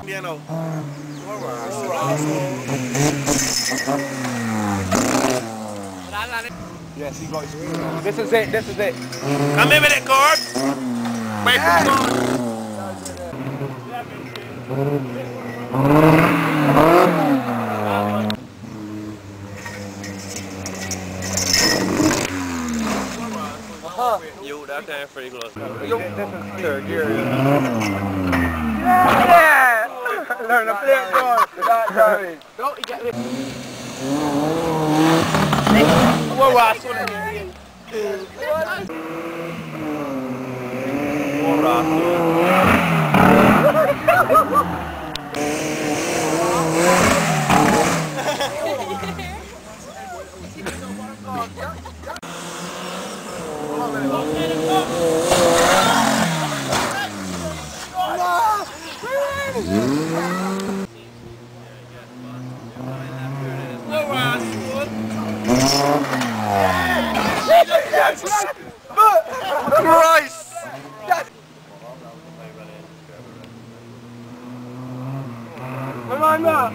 Piano. Yes, he got his screen. This is it, this is it. Come in with it, Gord. Wait for Gord. You, that came pretty close. This is third gear. Yeah! Learn to play it, Gord. Don't you get it. What was it? Christ! Come on now!